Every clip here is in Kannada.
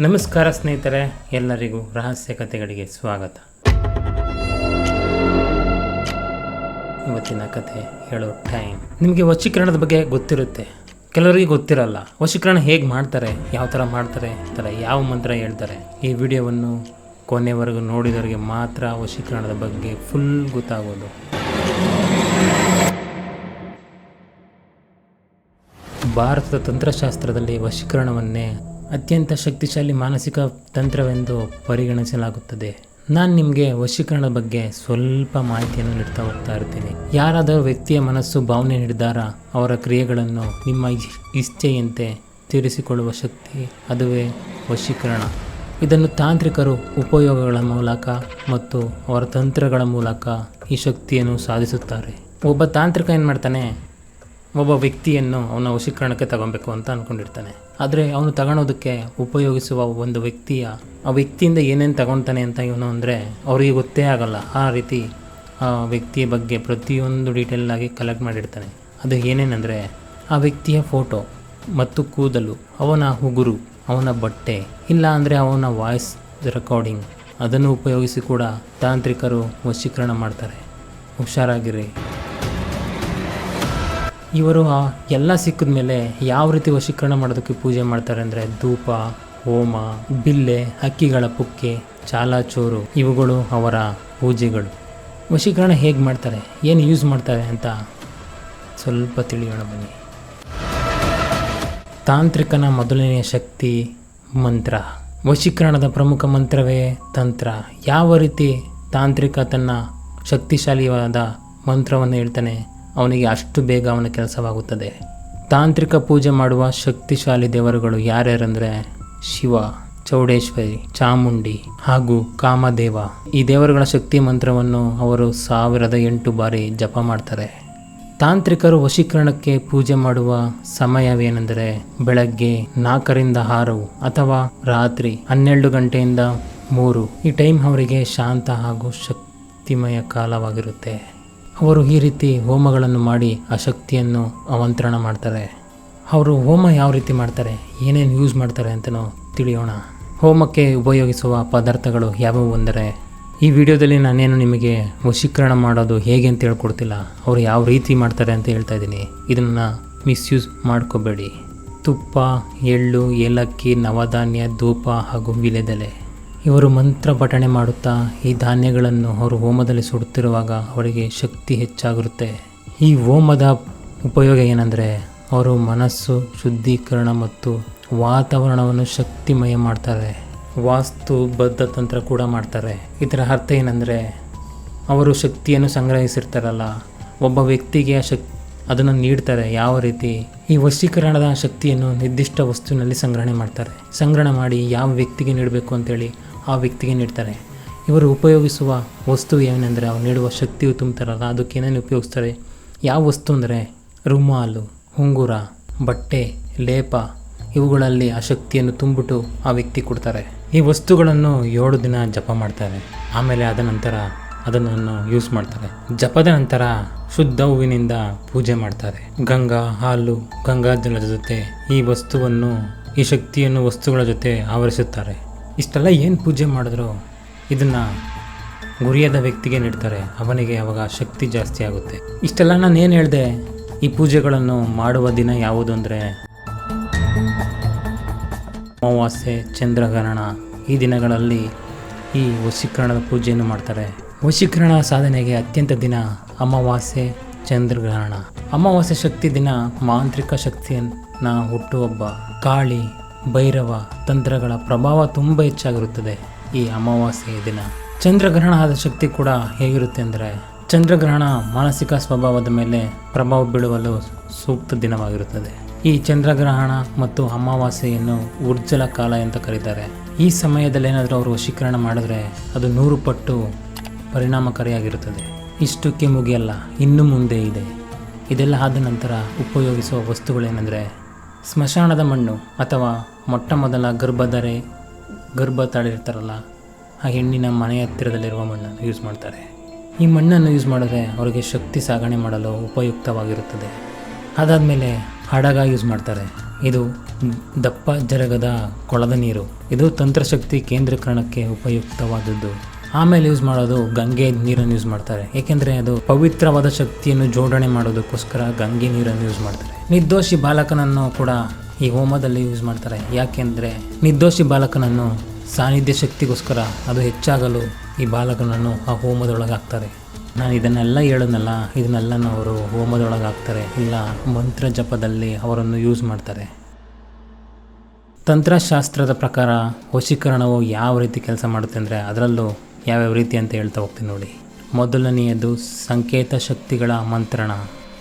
ನಮಸ್ಕಾರ ಸ್ನೇಹಿತರೆ, ಎಲ್ಲರಿಗೂ ರಹಸ್ಯ ಕಥೆಗಳಿಗೆ ಸ್ವಾಗತ. ಇವತ್ತಿನ ಕಥೆ ಹೇಳೋ ಟೈಮ್. ನಿಮಗೆ ವಶೀಕರಣದ ಬಗ್ಗೆ ಗೊತ್ತಿರುತ್ತೆ, ಕೆಲವರಿಗೆ ಗೊತ್ತಿರಲ್ಲ. ವಶೀಕರಣ ಹೇಗೆ ಮಾಡ್ತಾರೆ, ಯಾವ ಥರ ಮಾಡ್ತಾರೆ, ಯಾವ ಮಂತ್ರ ಹೇಳ್ತಾರೆ. ಈ ವಿಡಿಯೋವನ್ನು ಕೊನೆವರೆಗೂ ನೋಡಿದವರಿಗೆ ಮಾತ್ರ ವಶೀಕರಣದ ಬಗ್ಗೆ ಫುಲ್ ಗೊತ್ತಾಗೋದು. ಭಾರತದ ತಂತ್ರಶಾಸ್ತ್ರದಲ್ಲಿ ವಶೀಕರಣವನ್ನೇ ಅತ್ಯಂತ ಶಕ್ತಿಶಾಲಿ ಮಾನಸಿಕ ತಂತ್ರವೆಂದು ಪರಿಗಣಿಸಲಾಗುತ್ತದೆ. ನಾನು ನಿಮಗೆ ವಶೀಕರಣದ ಬಗ್ಗೆ ಸ್ವಲ್ಪ ಮಾಹಿತಿಯನ್ನು ನೀಡ್ತಾ ಹೋಗ್ತಾ ಇರ್ತೀನಿ. ಯಾರಾದರೂ ವ್ಯಕ್ತಿಯ ಮನಸ್ಸು, ಭಾವನೆ, ನಿರ್ಧಾರ, ಅವರ ಕ್ರಿಯೆಗಳನ್ನು ನಿಮ್ಮ ಇಚ್ಛೆಯಂತೆ ತೀರಿಸಿಕೊಳ್ಳುವ ಶಕ್ತಿ, ಅದುವೇ ವಶೀಕರಣ. ಇದನ್ನು ತಾಂತ್ರಿಕರು ಉಪಯೋಗಗಳ ಮೂಲಕ ಮತ್ತು ಅವರ ತಂತ್ರಗಳ ಮೂಲಕ ಈ ಶಕ್ತಿಯನ್ನು ಸಾಧಿಸುತ್ತಾರೆ. ಒಬ್ಬ ತಾಂತ್ರಿಕ ಏನು ಮಾಡ್ತಾನೆ, ಒಬ್ಬ ವ್ಯಕ್ತಿಯನ್ನು ಅವನ ವಶೀಕರಣಕ್ಕೆ ತಗೊಬೇಕು ಅಂತ ಅಂದ್ಕೊಂಡಿರ್ತಾನೆ. ಆದರೆ ಅವನು ತಗೊಳೋದಕ್ಕೆ ಉಪಯೋಗಿಸುವ ಒಂದು ಆ ವ್ಯಕ್ತಿಯಿಂದ ಏನೇನು ತಗೊಳ್ತಾನೆ ಅಂತ ಇವನು ಅಂದರೆ ಅವರಿಗೆ ಗೊತ್ತೇ ಆಗಲ್ಲ. ಆ ರೀತಿ ಆ ವ್ಯಕ್ತಿಯ ಬಗ್ಗೆ ಪ್ರತಿಯೊಂದು ಡೀಟೇಲಾಗಿ ಕಲೆಕ್ಟ್ ಮಾಡಿರ್ತಾನೆ. ಅದು ಏನೇನೆಂದರೆ ಆ ವ್ಯಕ್ತಿಯ ಫೋಟೋ ಮತ್ತು ಕೂದಲು, ಅವನ ಉಗುರು, ಅವನ ಬಟ್ಟೆ, ಇಲ್ಲ ಅಂದರೆ ಅವನ ವಾಯ್ಸ್ ರೆಕಾರ್ಡಿಂಗ್, ಅದನ್ನು ಉಪಯೋಗಿಸಿ ಕೂಡ ತಾಂತ್ರಿಕರು ವಶೀಕರಣ ಮಾಡ್ತಾರೆ. ಹುಷಾರಾಗಿರಿ. ಇವರು ಎಲ್ಲ ಸಿಕ್ಕಿದ ಮೇಲೆ ಯಾವ ರೀತಿ ವಶೀಕರಣ ಮಾಡೋದಕ್ಕೆ ಪೂಜೆ ಮಾಡ್ತಾರೆ ಅಂದರೆ ಧೂಪ, ಹೋಮ, ಬಿಲ್ಲೆ, ಹಕ್ಕಿಗಳ ಪುಕ್ಕೆ, ಚಾಲಾಚೋರು, ಇವುಗಳು ಅವರ ಪೂಜೆಗಳು. ವಶೀಕರಣ ಹೇಗೆ ಮಾಡ್ತಾರೆ, ಏನು ಯೂಸ್ ಮಾಡ್ತಾರೆ ಅಂತ ಸ್ವಲ್ಪ ತಿಳಿಯೋಣ ಬನ್ನಿ. ತಾಂತ್ರಿಕನ ಮೊದಲನೆಯ ಶಕ್ತಿ ಮಂತ್ರ. ವಶೀಕರಣದ ಪ್ರಮುಖ ಮಂತ್ರವೇ ತಂತ್ರ. ಯಾವ ರೀತಿ ತಾಂತ್ರಿಕ ತನ್ನ ಶಕ್ತಿಶಾಲಿಯಾದ ಮಂತ್ರವನ್ನು ಹೇಳ್ತಾನೆ, ಅವನಿಗೆ ಅಷ್ಟು ಬೇಗ ಅವನ ಕೆಲಸವಾಗುತ್ತದೆ. ತಾಂತ್ರಿಕ ಪೂಜೆ ಮಾಡುವ ಶಕ್ತಿಶಾಲಿ ದೇವರುಗಳು ಯಾರ್ಯಾರಂದರೆ ಶಿವ, ಚೌಡೇಶ್ವರಿ, ಚಾಮುಂಡಿ ಹಾಗೂ ಕಾಮದೇವ. ಈ ದೇವರುಗಳ ಶಕ್ತಿ ಮಂತ್ರವನ್ನು ಅವರು 1008 ಬಾರಿ ಜಪ ಮಾಡ್ತಾರೆ. ತಾಂತ್ರಿಕರು ವಶೀಕರಣಕ್ಕೆ ಪೂಜೆ ಮಾಡುವ ಸಮಯವೇನೆಂದರೆ ಬೆಳಗ್ಗೆ 4ರಿಂದ 6 ಅಥವಾ ರಾತ್ರಿ 12 ಗಂಟೆಯಿಂದ 3. ಈ ಟೈಮ್ ಅವರಿಗೆ ಶಾಂತ ಹಾಗೂ ಶಕ್ತಿಮಯ ಕಾಲವಾಗಿರುತ್ತೆ. ಅವರು ಈ ರೀತಿ ಹೋಮಗಳನ್ನು ಮಾಡಿ ಆ ಶಕ್ತಿಯನ್ನು ಆಮಂತ್ರಣ ಮಾಡ್ತಾರೆ. ಅವರು ಹೋಮ ಯಾವ ರೀತಿ ಮಾಡ್ತಾರೆ, ಏನೇನು ಯೂಸ್ ಮಾಡ್ತಾರೆ ಅಂತಲೂ ತಿಳಿಯೋಣ. ಹೋಮಕ್ಕೆ ಉಪಯೋಗಿಸುವ ಪದಾರ್ಥಗಳು ಯಾವುವು ಅಂದರೆ, ಈ ವಿಡಿಯೋದಲ್ಲಿ ನಾನೇನು ನಿಮಗೆ ವಶೀಕರಣ ಮಾಡೋದು ಹೇಗೆ ಅಂತ ಹೇಳ್ಕೊಡ್ತಿಲ್ಲ, ಅವರು ಯಾವ ರೀತಿ ಮಾಡ್ತಾರೆ ಅಂತ ಹೇಳ್ತಾ ಇದ್ದೀನಿ. ಇದನ್ನು ಮಿಸ್ಯೂಸ್ ಮಾಡ್ಕೋಬೇಡಿ. ತುಪ್ಪ, ಎಳ್ಳು, ಏಲಕ್ಕಿ, ನವಧಾನ್ಯ, ಧೂಪ ಹಾಗೂ ವೀಳ್ಯದೆಲೆ. ಇವರು ಮಂತ್ರ ಪಠಣೆ ಮಾಡುತ್ತಾ ಈ ಧಾನ್ಯಗಳನ್ನು ಅವರು ಹೋಮದಲ್ಲಿ ಸುಡುತ್ತಿರುವಾಗ ಅವರಿಗೆ ಶಕ್ತಿ ಹೆಚ್ಚಾಗಿರುತ್ತೆ. ಈ ಹೋಮದ ಉಪಯೋಗ ಏನಂದರೆ ಅವರು ಮನಸ್ಸು ಶುದ್ಧೀಕರಣ ಮತ್ತು ವಾತಾವರಣವನ್ನು ಶಕ್ತಿಮಯ ಮಾಡ್ತಾರೆ. ವಾಸ್ತು ಬದ್ಧ ತಂತ್ರ ಕೂಡ ಮಾಡ್ತಾರೆ. ಇದರ ಅರ್ಥ ಏನಂದರೆ ಅವರು ಶಕ್ತಿಯನ್ನು ಸಂಗ್ರಹಿಸಿರ್ತಾರಲ್ಲ, ಒಬ್ಬ ವ್ಯಕ್ತಿಗೆ ಅದನ್ನು ನೀಡ್ತಾರೆ. ಯಾವ ರೀತಿ ಈ ವಶೀಕರಣದ ಶಕ್ತಿಯನ್ನು ನಿರ್ದಿಷ್ಟ ವಸ್ತುವಿನಲ್ಲಿ ಸಂಗ್ರಹಣೆ ಮಾಡ್ತಾರೆ. ಸಂಗ್ರಹಣೆ ಮಾಡಿ ಯಾವ ವ್ಯಕ್ತಿಗೆ ನೀಡಬೇಕು ಅಂತೇಳಿ ಆ ವ್ಯಕ್ತಿಗೆ ನೀಡ್ತಾರೆ. ಇವರು ಉಪಯೋಗಿಸುವ ವಸ್ತು ಏನೆಂದರೆ, ಅವ್ರು ನೀಡುವ ಶಕ್ತಿಯು ತುಂಬ್ತಾರಲ್ಲ, ಅದಕ್ಕೆ ಏನೇನು ಉಪಯೋಗಿಸ್ತಾರೆ, ಯಾವ ವಸ್ತು ಅಂದರೆ ರುಮಾಲು, ಉಂಗುರ, ಬಟ್ಟೆ, ಲೇಪ, ಇವುಗಳಲ್ಲಿ ಆ ಶಕ್ತಿಯನ್ನು ತುಂಬಿಟ್ಟು ಆ ವ್ಯಕ್ತಿ ಕೊಡ್ತಾರೆ. ಈ ವಸ್ತುಗಳನ್ನು 7 ದಿನ ಜಪ ಮಾಡ್ತಾರೆ. ಆಮೇಲೆ ಆದ ನಂತರ ಅದನ್ನು ಯೂಸ್ ಮಾಡ್ತಾರೆ. ಜಪದ ನಂತರ ಶುದ್ಧ ಹೂವಿನಿಂದ ಪೂಜೆ ಮಾಡ್ತಾರೆ. ಗಂಗಾ ಹಾಲು, ಗಂಗಾಜಲದ ಜೊತೆ ಈ ಶಕ್ತಿಯನ್ನು ವಸ್ತುಗಳ ಜೊತೆ ಆವರಿಸುತ್ತಾರೆ. ಇಷ್ಟೆಲ್ಲ ಏನು ಪೂಜೆ ಮಾಡಿದ್ರು ಇದನ್ನು ಗುರಿಯಾದ ವ್ಯಕ್ತಿಗೆ ನೀಡ್ತಾರೆ. ಅವನಿಗೆ ಅವಾಗ ಶಕ್ತಿ ಜಾಸ್ತಿ ಆಗುತ್ತೆ. ಇಷ್ಟೆಲ್ಲ ನಾನು ಏನು ಹೇಳಿದೆ, ಈ ಪೂಜೆಗಳನ್ನು ಮಾಡುವ ದಿನ ಯಾವುದು ಅಂದರೆ ಅಮಾವಾಸ್ಯೆ, ಚಂದ್ರಗ್ರಹಣ. ಈ ದಿನಗಳಲ್ಲಿ ಈ ವಶೀಕರಣದ ಪೂಜೆಯನ್ನು ಮಾಡ್ತಾರೆ. ವಶೀಕರಣ ಸಾಧನೆಗೆ ಅತ್ಯಂತ ದಿನ ಅಮಾವಾಸ್ಯೆ, ಚಂದ್ರಗ್ರಹಣ. ಅಮಾವಾಸ್ಯೆ ಶಕ್ತಿ ದಿನ ಮಾಂತ್ರಿಕ ಶಕ್ತಿಯನ್ನು ಹುಟ್ಟುಹಬ್ಬ. ಕಾಳಿ, ಭೈರವ ತಂತ್ರಗಳ ಪ್ರಭಾವ ತುಂಬ ಹೆಚ್ಚಾಗಿರುತ್ತದೆ ಈ ಅಮಾವಾಸ್ಯೆಯ ದಿನ. ಚಂದ್ರಗ್ರಹಣ ಆದ ಶಕ್ತಿ ಕೂಡ ಹೇಗಿರುತ್ತೆ ಅಂದರೆ, ಚಂದ್ರಗ್ರಹಣ ಮಾನಸಿಕ ಸ್ವಭಾವದ ಮೇಲೆ ಪ್ರಭಾವ ಬೀಳುವಲು ಸೂಕ್ತ ದಿನವಾಗಿರುತ್ತದೆ. ಈ ಚಂದ್ರಗ್ರಹಣ ಮತ್ತು ಅಮಾವಾಸ್ಯೆಯನ್ನು ಉಜ್ವಲ ಕಾಲ ಅಂತ ಕರೀತಾರೆ. ಈ ಸಮಯದಲ್ಲಿ ಏನಾದರೂ ಅವರು ವಶೀಕರಣ ಮಾಡಿದ್ರೆ ಅದು 100 ಪಟ್ಟು ಪರಿಣಾಮಕಾರಿಯಾಗಿರುತ್ತದೆ. ಇಷ್ಟಕ್ಕೆ ಮುಗಿಯಲ್ಲ, ಇನ್ನು ಮುಂದೆ ಇದೆ. ಇದೆಲ್ಲ ಆದ ನಂತರ ಉಪಯೋಗಿಸುವ ವಸ್ತುಗಳೇನೆಂದರೆ ಸ್ಮಶಾನದ ಮಣ್ಣು ಅಥವಾ ಮೊಟ್ಟ ಮೊದಲ ಗರ್ಭ ತಾಳಿರ್ತಾರಲ್ಲ, ಆ ಹೆಣ್ಣಿನ ಮನೆಯ ಹತ್ತಿರದಲ್ಲಿರುವ ಮಣ್ಣನ್ನು ಯೂಸ್ ಮಾಡ್ತಾರೆ. ಈ ಮಣ್ಣನ್ನು ಯೂಸ್ ಮಾಡಿದ್ರೆ ಅವರಿಗೆ ಶಕ್ತಿ ಸಾಗಣೆ ಮಾಡಲು ಉಪಯುಕ್ತವಾಗಿರುತ್ತದೆ. ಅದಾದಮೇಲೆ ಹಡಗ ಯೂಸ್ ಮಾಡ್ತಾರೆ. ಇದು ದಪ್ಪ ಜರಗದ ಕೊಳದ ನೀರು. ಇದು ತಂತ್ರಶಕ್ತಿ ಕೇಂದ್ರೀಕರಣಕ್ಕೆ ಉಪಯುಕ್ತವಾದದ್ದು. ಆಮೇಲೆ ಯೂಸ್ ಮಾಡೋದು ಗಂಗೆ ನೀರನ್ನು ಯೂಸ್ ಮಾಡ್ತಾರೆ. ಏಕೆಂದರೆ ಅದು ಪವಿತ್ರವಾದ ಶಕ್ತಿಯನ್ನು ಜೋಡಣೆ ಮಾಡೋದಕ್ಕೋಸ್ಕರ ಗಂಗೆ ನೀರನ್ನು ಯೂಸ್ ಮಾಡ್ತಾರೆ. ನಿರ್ದೋಷಿ ಬಾಲಕನನ್ನು ಕೂಡ ಈ ಹೋಮದಲ್ಲಿ ಯೂಸ್ ಮಾಡ್ತಾರೆ. ಯಾಕೆಂದರೆ ನಿರ್ದೋಷಿ ಬಾಲಕನನ್ನು ಸಾನ್ನಿಧ್ಯ ಶಕ್ತಿಗೋಸ್ಕರ ಅದು ಹೆಚ್ಚಾಗಲು ಈ ಬಾಲಕನನ್ನು ಆ ಹೋಮದೊಳಗೆ ಹಾಕ್ತಾರೆ. ನಾನು ಇದನ್ನೆಲ್ಲ ಹೇಳೋದಲ್ಲ, ಇದನ್ನೆಲ್ಲ ಅವರು ಹೋಮದೊಳಗೆ ಹಾಕ್ತಾರೆ, ಇಲ್ಲ ಮಂತ್ರ ಜಪದಲ್ಲಿ ಅವರನ್ನು ಯೂಸ್ ಮಾಡ್ತಾರೆ. ತಂತ್ರಶಾಸ್ತ್ರದ ಪ್ರಕಾರ ವಶೀಕರಣವು ಯಾವ ರೀತಿ ಕೆಲಸ ಮಾಡುತ್ತೆ ಅಂದರೆ ಅದರಲ್ಲೂ ಯಾವ್ಯಾವ ರೀತಿ ಅಂತ ಹೇಳ್ತಾ ಹೋಗ್ತೀನಿ ನೋಡಿ. ಮೊದಲನೆಯದು ಸಂಕೇತ ಶಕ್ತಿಗಳ ಮಂತ್ರಣ.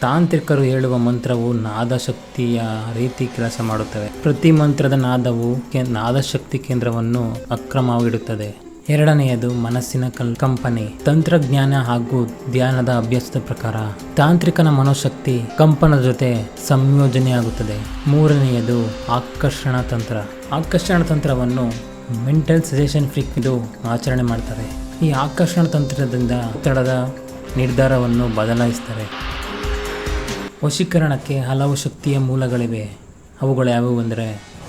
ತಾಂತ್ರಿಕರು ಹೇಳುವ ಮಂತ್ರವು ನಾದ ಶಕ್ತಿಯ ರೀತಿ ಕೆಲಸ ಮಾಡುತ್ತವೆ. ಪ್ರತಿ ಮಂತ್ರದ ನಾದವು ನಾದಶಕ್ತಿ ಕೇಂದ್ರವನ್ನು ಅಕ್ರಮವಾಗಿಡುತ್ತದೆ. ಎರಡನೆಯದು ಮನಸ್ಸಿನ ಕಂಪನೆ. ತಂತ್ರಜ್ಞಾನ ಹಾಗೂ ಧ್ಯಾನದ ಅಭ್ಯಾಸದ ಪ್ರಕಾರ ತಾಂತ್ರಿಕನ ಮನೋಶಕ್ತಿ ಕಂಪನದ ಜೊತೆ ಸಂಯೋಜನೆಯಾಗುತ್ತದೆ. ಮೂರನೆಯದು ಆಕರ್ಷಣ ತಂತ್ರ. ಆಕರ್ಷಣ ತಂತ್ರವನ್ನು ಮೆಂಟಲ್ ಸಜೆಷನ್ ಫ್ರೀಕ್ ಇದು ಆಚರಣೆ ಮಾಡ್ತಾರೆ. ಈ ಆಕರ್ಷಣ ತಂತ್ರದಿಂದ ಒತ್ತಡದ ನಿರ್ಧಾರವನ್ನು ಬದಲಾಯಿಸ್ತಾರೆ. ವಶೀಕರಣಕ್ಕೆ ಹಲವು ಶಕ್ತಿಯ ಮೂಲಗಳಿವೆ. ಅವುಗಳು ಯಾವುವು ಅಂದರೆ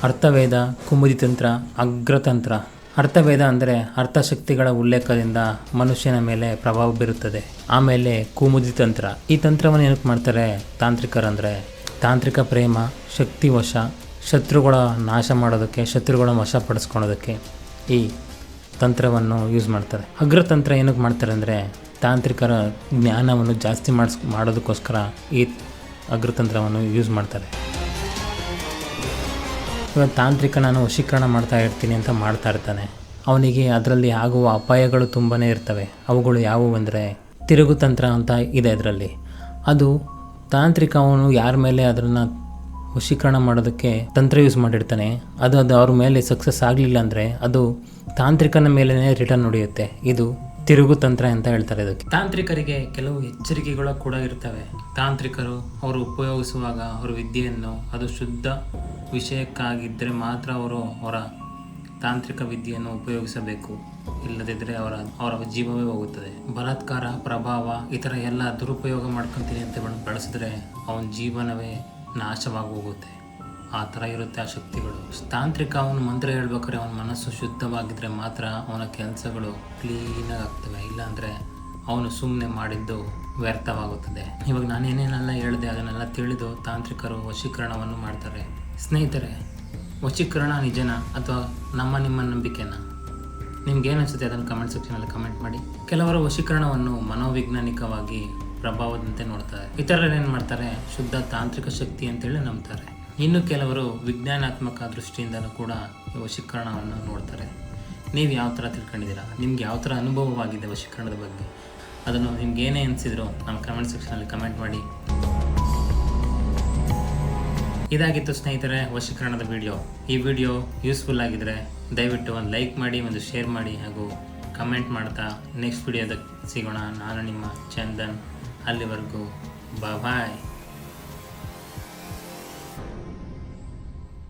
ಅರ್ಥವೇದ, ಕುಮುದಿ ತಂತ್ರ, ಅಗ್ರತಂತ್ರ. ಅರ್ಥವೇದ ಅಂದರೆ ಅರ್ಥಶಕ್ತಿಗಳ ಉಲ್ಲೇಖದಿಂದ ಮನುಷ್ಯನ ಮೇಲೆ ಪ್ರಭಾವ ಬೀರುತ್ತದೆ. ಆಮೇಲೆ ಕುಮುದಿ ತಂತ್ರ. ಈ ತಂತ್ರವನ್ನು ಏನಕ್ಕೆ ಮಾಡ್ತಾರೆ ತಾಂತ್ರಿಕರಂದರೆ ತಾಂತ್ರಿಕ ಪ್ರೇಮ, ಶಕ್ತಿವಶ, ಶತ್ರುಗಳ ನಾಶ ಮಾಡೋದಕ್ಕೆ, ಶತ್ರುಗಳ ವಶಪಡಿಸ್ಕೊಳೋದಕ್ಕೆ ಈ ತಂತ್ರವನ್ನು ಯೂಸ್ ಮಾಡ್ತಾರೆ. ಅಗ್ರತಂತ್ರ ಏನಕ್ಕೆ ಮಾಡ್ತಾರೆ ಅಂದರೆ ತಾಂತ್ರಿಕರ ಜ್ಞಾನವನ್ನು ಜಾಸ್ತಿ ಮಾಡೋದಕ್ಕೋಸ್ಕರ ಈ ಅಗ್ರತಂತ್ರವನ್ನು ಯೂಸ್ ಮಾಡ್ತಾರೆ. ಇವಾಗ ತಾಂತ್ರಿಕ ನಾನು ವಶೀಕರಣ ಮಾಡ್ತಾ ಇರ್ತೀನಿ ಅಂತ ಮಾಡ್ತಾ ಇರ್ತಾನೆ. ಅವನಿಗೆ ಅದರಲ್ಲಿ ಆಗುವ ಅಪಾಯಗಳು ತುಂಬಾ ಇರ್ತವೆ. ಅವುಗಳು ಯಾವುವು ಅಂದರೆ ತಿರುಗುತಂತ್ರ ಅಂತ ಇದೆ ಅದರಲ್ಲಿ. ಅದು ತಾಂತ್ರಿಕ ಅವನು ಯಾರ ಮೇಲೆ ಅದನ್ನು ವಶೀಕರಣ ಮಾಡೋದಕ್ಕೆ ತಂತ್ರ ಯೂಸ್ ಮಾಡಿರ್ತಾನೆ, ಅದು ಅವ್ರ ಮೇಲೆ ಸಕ್ಸಸ್ ಆಗಲಿಲ್ಲ ಅಂದರೆ ಅದು ತಾಂತ್ರಿಕನ ಮೇಲೇ ರಿಟರ್ನ್ ಹೊಡೆಯುತ್ತೆ. ಇದು ತಿರುಗುತಂತ್ರ ಅಂತ ಹೇಳ್ತಾರೆ ಇದಕ್ಕೆ. ತಾಂತ್ರಿಕರಿಗೆ ಕೆಲವು ಎಚ್ಚರಿಕೆಗಳು ಕೂಡ ಇರ್ತವೆ. ತಾಂತ್ರಿಕರು ಅವರು ಉಪಯೋಗಿಸುವಾಗ ಅವರ ವಿದ್ಯೆಯನ್ನು ಅದು ಶುದ್ಧ ವಿಷಯಕ್ಕಾಗಿದ್ದರೆ ಮಾತ್ರ ಅವರ ತಾಂತ್ರಿಕ ವಿದ್ಯೆಯನ್ನು ಉಪಯೋಗಿಸಬೇಕು. ಇಲ್ಲದಿದ್ದರೆ ಅವರ ಜೀವವೇ ಹೋಗುತ್ತದೆ. ಬಲಾತ್ಕಾರ, ಪ್ರಭಾವ, ಈ ಥರ ಎಲ್ಲ ದುರುಪಯೋಗ ಮಾಡ್ಕೊತೀನಿ ಅಂತ ಬಳಸಿದ್ರೆ ಅವನ ಜೀವನವೇ ನಾಶವಾಗಿ ಹೋಗುತ್ತೆ. ಆ ಥರ ಇರುತ್ತೆ ಆ ಶಕ್ತಿಗಳು. ತಾಂತ್ರಿಕ ಅವನು ಮಂತ್ರ ಹೇಳ್ಬೇಕಾದ್ರೆ ಅವನ ಮನಸ್ಸು ಶುದ್ಧವಾಗಿದ್ದರೆ ಮಾತ್ರ ಅವನ ಕೆಲಸಗಳು ಕ್ಲೀನಾಗಿ ಆಗ್ತವೆ. ಇಲ್ಲಾಂದರೆ ಅವನು ಸುಮ್ಮನೆ ಮಾಡಿದ್ದು ವ್ಯರ್ಥವಾಗುತ್ತದೆ. ಇವಾಗ ನಾನೇನೇನೆಲ್ಲ ಹೇಳಿದೆ ಅದನ್ನೆಲ್ಲ ತಿಳಿದು ತಾಂತ್ರಿಕರು ವಶೀಕರಣವನ್ನು ಮಾಡ್ತಾರೆ. ಸ್ನೇಹಿತರೆ, ವಶೀಕರಣ ನಿಜನಾ ಅಥವಾ ನಿಮ್ಮ ನಂಬಿಕೆನಾ? ನಿಮ್ಗೇನು ಅನಿಸುತ್ತೆ ಅದನ್ನು ಕಮೆಂಟ್ ಸೆಕ್ಷನಲ್ಲಿ ಕಮೆಂಟ್ ಮಾಡಿ. ಕೆಲವರು ವಶೀಕರಣವನ್ನು ಮನೋವೈಜ್ಞಾನಿಕವಾಗಿ ಪ್ರಭಾವದಂತೆ ನೋಡ್ತಾರೆ. ಇತರರು ಏನು ಮಾಡ್ತಾರೆ, ಶುದ್ಧ ತಾಂತ್ರಿಕ ಶಕ್ತಿ ಅಂತೇಳಿ ನಂಬ್ತಾರೆ. ಇನ್ನು ಕೆಲವರು ವಿಜ್ಞಾನಾತ್ಮಕ ದೃಷ್ಟಿಯಿಂದಲೂ ಕೂಡ ಈ ವಶೀಕರಣವನ್ನು ನೋಡ್ತಾರೆ. ನೀವು ಯಾವ ಥರ ತಿಳ್ಕೊಂಡಿದ್ದೀರಾ? ನಿಮ್ಗೆ ಯಾವ ಥರ ಅನುಭವವಾಗಿದೆ ವಶೀಕರಣದ ಬಗ್ಗೆ? ಅದನ್ನು ನಿಮ್ಗೆ ಏನೇ ಅನಿಸಿದ್ರು ನಮ್ಮ ಕಮೆಂಟ್ ಸೆಕ್ಷನಲ್ಲಿ ಕಮೆಂಟ್ ಮಾಡಿ. ಇದಾಗಿತ್ತು ಸ್ನೇಹಿತರೆ ವಶೀಕರಣದ ವಿಡಿಯೋ. ಈ ವಿಡಿಯೋ ಯೂಸ್ಫುಲ್ ಆಗಿದ್ದರೆ ದಯವಿಟ್ಟು ಒಂದು ಲೈಕ್ ಮಾಡಿ, ಒಂದು ಶೇರ್ ಮಾಡಿ ಹಾಗೂ ಕಮೆಂಟ್ ಮಾಡ್ತಾ ನೆಕ್ಸ್ಟ್ ವಿಡಿಯೋದ ಸಿಗೋಣ. ನಾನು ನಿಮ್ಮ ಚಂದನ್. ಅಲ್ಲಿವರೆಗೂ ಬಾಯ್.